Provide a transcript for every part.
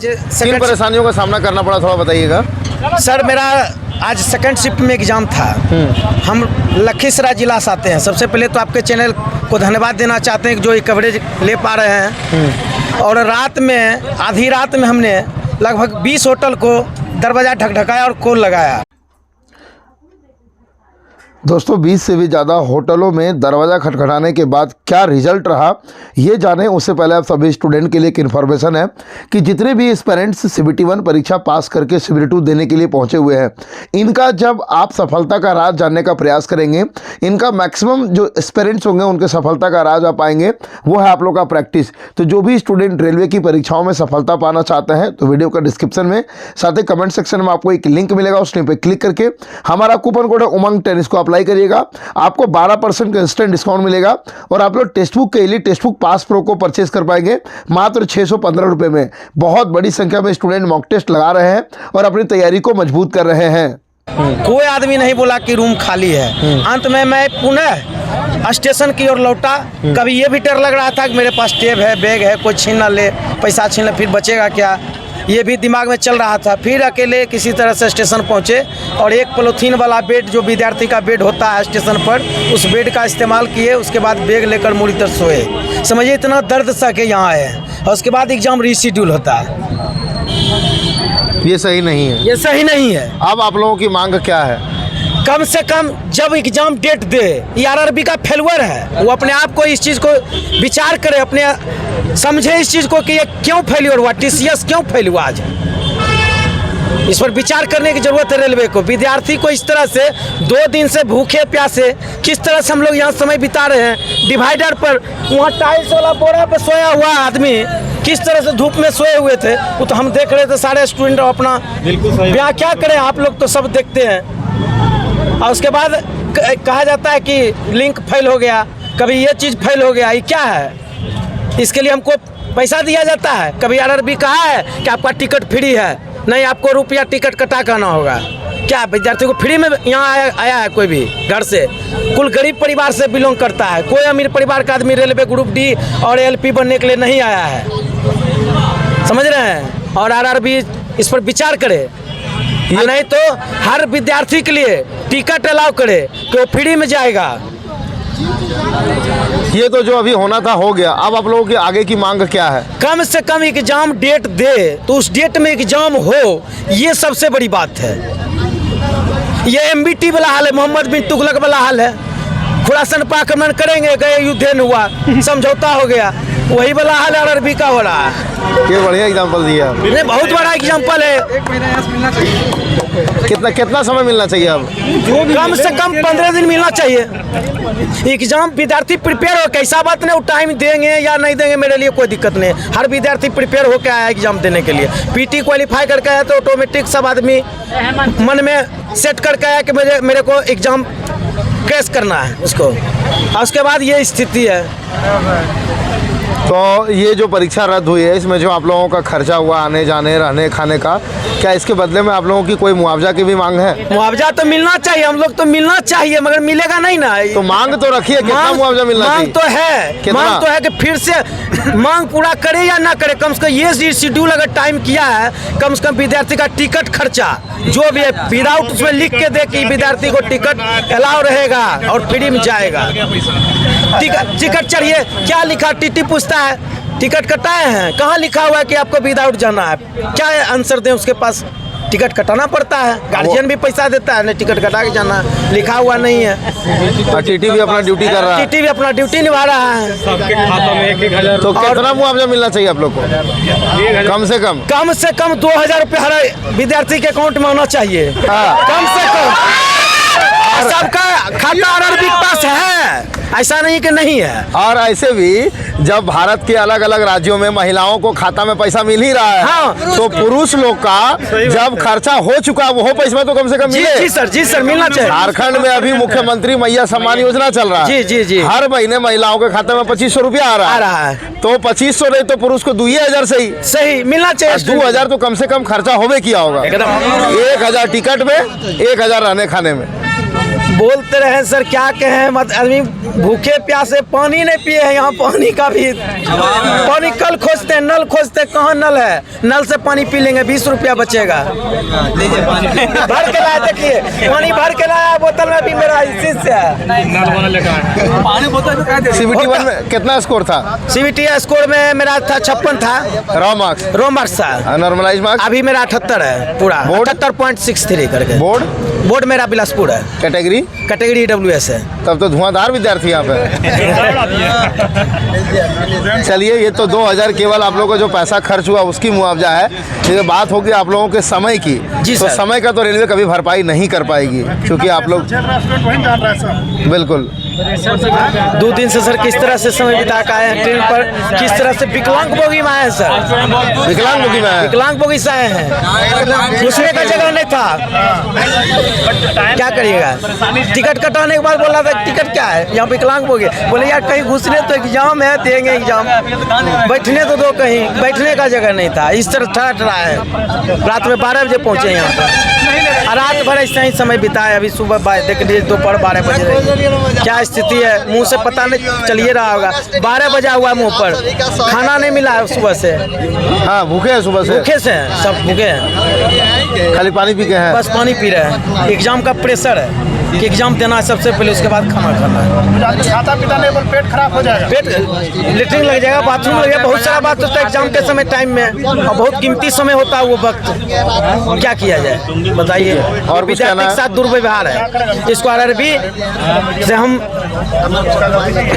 किन परेशानियों का सामना करना पड़ा, थोड़ा बताइएगा। सर मेरा आज सेकंड शिफ्ट में एग्ज़ाम था। हम लखीसराय जिला से आते हैं। सबसे पहले तो आपके चैनल को धन्यवाद देना चाहते हैं कि जो ये कवरेज ले पा रहे हैं। और रात में आधी रात में हमने लगभग 20 होटल को दरवाज़ा ढकढकाया और कॉल लगाया। दोस्तों 20 से भी ज़्यादा होटलों में दरवाज़ा खटखटाने के बाद क्या रिजल्ट रहा ये जानें। उससे पहले आप सभी स्टूडेंट के लिए एक इन्फॉर्मेशन है कि जितने भी एस्पिरेंट्स CBT 1 परीक्षा पास करके CBT 2 देने के लिए पहुंचे हुए हैं, इनका जब आप सफलता का राज जानने का प्रयास करेंगे, इनका मैक्सिमम जो एस्पिरेंट्स होंगे उनके सफलता का राज आप पाएंगे, वो है आप लोग का प्रैक्टिस। तो जो भी स्टूडेंट रेलवे की परीक्षाओं में सफलता पाना चाहते हैं तो वीडियो का डिस्क्रिप्शन में साथ ही कमेंट सेक्शन में आपको एक लिंक मिलेगा। उस लिंक पर क्लिक करके हमारा कूपन कोड है उमंग 10 इसको अप्लाई करिएगा। आपको 12% का इंस्टेंट डिस्काउंट मिलेगा और आप लोग टेक्स्ट बुक के लिए टेक्स्ट बुक पास प्रो को परचेज कर पाएंगे मात्र 615 रुपये में। बहुत बड़ी संख्या में स्टूडेंट मॉक टेस्ट लगा रहे हैं और अपनी तैयारी को मजबूत कर रहे हैं। कोई आदमी नहीं बोला कि रूम खाली है। अंत में मैं पुनः स्टेशन की ओर लौटा। कभी ये भी डर लग रहा था कि मेरे पास टेब है, बैग है, कोई छीन ना ले, पैसा छीन ले, फिर बचेगा क्या, ये भी दिमाग में चल रहा था। फिर अकेले किसी तरह से स्टेशन पहुंचे और एक पॉलीथीन वाला बेड जो विद्यार्थी का बेड होता है स्टेशन पर, उस बेड का इस्तेमाल किए। उसके बाद बैग लेकर मुड़ी तर सोए। समझिए इतना दर्द सह के यहाँ आए। और उसके बाद एग्ज़ाम रीशेड्यूल होता है। ये सही नहीं है, ये सही नहीं है। अब आप लोगों की मांग क्या है? कम से कम जब एग्ज़ाम डेट दे, ये RRB का फेलवर है, वो अपने आप को इस चीज़ को विचार करे, अपने समझे इस चीज़ को कि ये क्यों फेल्योर हुआ, TCS क्यों फेल हुआ। आज इस पर विचार करने की ज़रूरत है रेलवे को। विद्यार्थी को इस तरह से 2 दिन से भूखे प्यासे किस तरह से हम लोग यहाँ समय बिता रहे हैं। डिवाइडर पर वहाँ टाइल्स वाला बोरा पर सोया हुआ आदमी किस तरह से धूप में सोए हुए थे, वो तो हम देख रहे थे। सारे स्टूडेंट अपना ब्याह क्या करें, आप लोग तो सब देखते हैं। और उसके बाद कहा जाता है कि लिंक फेल हो गया, कभी ये चीज़ फेल हो गया। ये क्या है? इसके लिए हमको पैसा दिया जाता है। कभी RRB कहा है कि आपका टिकट फ्री है, नहीं आपको रुपया टिकट कटा करना होगा। क्या विद्यार्थी को फ्री में यहाँ आया है? कोई भी घर से कुल गरीब परिवार से बिलोंग करता है। कोई अमीर परिवार का आदमी रेलवे ग्रुप D और LP बनने के लिए नहीं आया है। समझ रहे हैं? और RRB इस पर विचार करे, नहीं तो हर विद्यार्थी के लिए टिकट अलाउ करे कि वो फ्री में जाएगा। ये तो जो अभी होना था हो गया। अब आप लोगों की आगे की मांग क्या है? कम से कम एग्जाम डेट दे तो उस डेट में एग्जाम हो, ये सबसे बड़ी बात है। ये MBT वाला हाल है, मोहम्मद बिन तुगलक वाला हाल है। खुरासन पर आक्रमण करेंगे, गए युद्ध हुआ, समझौता हो गया, वही वाला हाल RRB का हो रहा है। ये बढ़िया एग्जाम्पल दिया, नहीं बहुत बड़ा एग्जाम्पल है। 1 महीना यहाँ से मिलना चाहिए। कितना समय मिलना चाहिए? अब कम से कम 15 दिन मिलना चाहिए। एग्जाम विद्यार्थी प्रिपेयर हो, कैसा बात नहीं, वो टाइम देंगे या नहीं देंगे मेरे लिए कोई दिक्कत नहीं। हर विद्यार्थी प्रिपेयर होकर आया एग्जाम देने के लिए। PT क्वालिफाई करके आया तो ऑटोमेटिक सब आदमी मन में सेट करके आया कि मेरे को एग्जाम क्रैश करना है उसको। और उसके बाद ये स्थिति है। तो ये जो परीक्षा रद्द हुई है, इसमें जो आप लोगों का खर्चा हुआ आने जाने रहने खाने का, क्या इसके बदले में आप लोगों की कोई मुआवजा की भी मांग है? मुआवजा तो मिलना चाहिए, हम लोग तो मिलना चाहिए, मगर मिलेगा नहीं ना। तो मांग तो रखिए, कितना मुआवजा मिलना चाहिए? मांग तो है, मांग तो है कि फिर से मांग पूरा करे या ना करे। कम से कम ये शेड्यूल अगर टाइम किया है, कम से कम विद्यार्थी का टिकट खर्चा जो भी है विदाउट उसमें लिख के दे कि विद्यार्थी को टिकट अलाउ रहेगा और फ्री में जाएगा। टिकट चाहिए, क्या लिखा? TT पूछता है टिकट कटाए हैं, कहाँ लिखा हुआ है कि आपको विदाउट जाना है? क्या आंसर दें उसके पास? टिकट कटाना पड़ता है, गार्जियन भी पैसा देता है, नहीं टिकट कटा के जाना, लिखा हुआ नहीं है। और TT भी अपना ड्यूटी कर रहा है। TT भी अपना ड्यूटी निभा रहा है। सबके खाता में 1,000 तो कितना मुआवजा मिलना चाहिए आप लोग को? कम से कम 2,000 रुपये हर विद्यार्थी के अकाउंट में आना चाहिए। कम से कम सबका खाता RRB के पास है, ऐसा नहीं कि नहीं है। और ऐसे भी जब भारत के अलग अलग राज्यों में महिलाओं को खाता में पैसा मिल ही रहा है, हाँ। तो पुरुष लोग का जब खर्चा हो चुका है वो पैसा तो कम से कम मिले। जी सर मिलना चाहिए। झारखंड में अभी मुख्यमंत्री मैया सम्मान योजना चल रहा है। जी हर महीने महिलाओं के खाते में 2500 रुपया आ रहा है। तो 2500 नहीं तो पुरुष को 2,000 सही मिलना चाहिए। 2,000 तो कम से कम खर्चा होवे किया होगा। 1,000 टिकट में, 1,000 रहने खाने में। बोलते रहे सर, क्या कहें, मत आदमी भूखे प्यासे पानी नहीं पिए हैं। यहाँ पानी का भी पानी कल खोजते हैं, नल खोजते हैं, कहाँ नल है? नल से पानी पी लेंगे, 20 रुपया बचेगा। भर के लाया, देखिए पानी भर के लाया बोतल में भी मेरा इसी से है। CBT 1 में कितना स्कोर था? CBT स्कोर में मेरा था 56 था, रॉ मार्क्स, रो मार्क्स था। नॉर्मलाइज मार्क्स अभी मेरा 78 है पूरा, बोर्ड? 78.63 करके। बोर्ड बोर्ड मेरा बिलासपुर है, कैटेगरी, कैटेगरी WS है। तब तो धुआंधार विद्यार्थी यहाँ पे। चलिए, ये तो 2000 केवल आप लोगों को जो पैसा खर्च हुआ उसकी मुआवजा है। ये बात होगी आप लोगों के समय की, जी तो सर। समय का तो रेलवे कभी भरपाई नहीं कर पाएगी, क्योंकि आप लोग बिल्कुल 2 दिन से सर किस तरह से समय बिता के आए हैं ट्रेन पर, किस तरह से विकलांग बोगी में आए हैं सर, विकलांग बोगी में है। विकलांग बोगी से आए हैं। घुसने का जगह नहीं था, क्या करिएगा? टिकट कटाने के बाद बोला था टिकट क्या है, यहाँ विकलांग बोगी। बोले यार कहीं घुसने तो एग्जाम है, देंगे एग्जाम, बैठने तो दो, कहीं बैठने का जगह नहीं था। इस तरह ठहरा है। रात में 12 बजे पहुँचे यहाँ पर, रात भर ऐसा ही समय बिताए। अभी सुबह देख लीजिए दोपहर 12 बजे रही। क्या स्थिति है, मुंह से पता नहीं चलिए रहा होगा। 12 बजा हुआ है मुंह पर, खाना नहीं मिला है सुबह से। हाँ, भूखे हैं सुबह से, भूखे से हैं, सब भूखे हैं, खाली पानी पी के हैं। बस पानी पी रहे हैं। एग्जाम का प्रेशर है कि एग्जाम देना है सबसे पहले, उसके बाद खाना खाना है। खाता पीता नहीं, पेट खराब हो जाएगा, पेट लेटरिन लग जाएगा, बाथरूम लग जाएगा, बहुत सारा बात होता है एग्जाम के समय टाइम में, और बहुत कीमती समय होता है वो वक्त। क्या किया जाए बताइए? और कुछ कहना विद्यार्थी के है? साथ दुर्व्यवहार है। इसको RRB से हम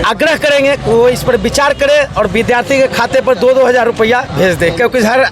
आग्रह करेंगे कि वो इस पर विचार करे और विद्यार्थी के खाते पर 2-2 हज़ार रुपया भेज दे, क्योंकि हर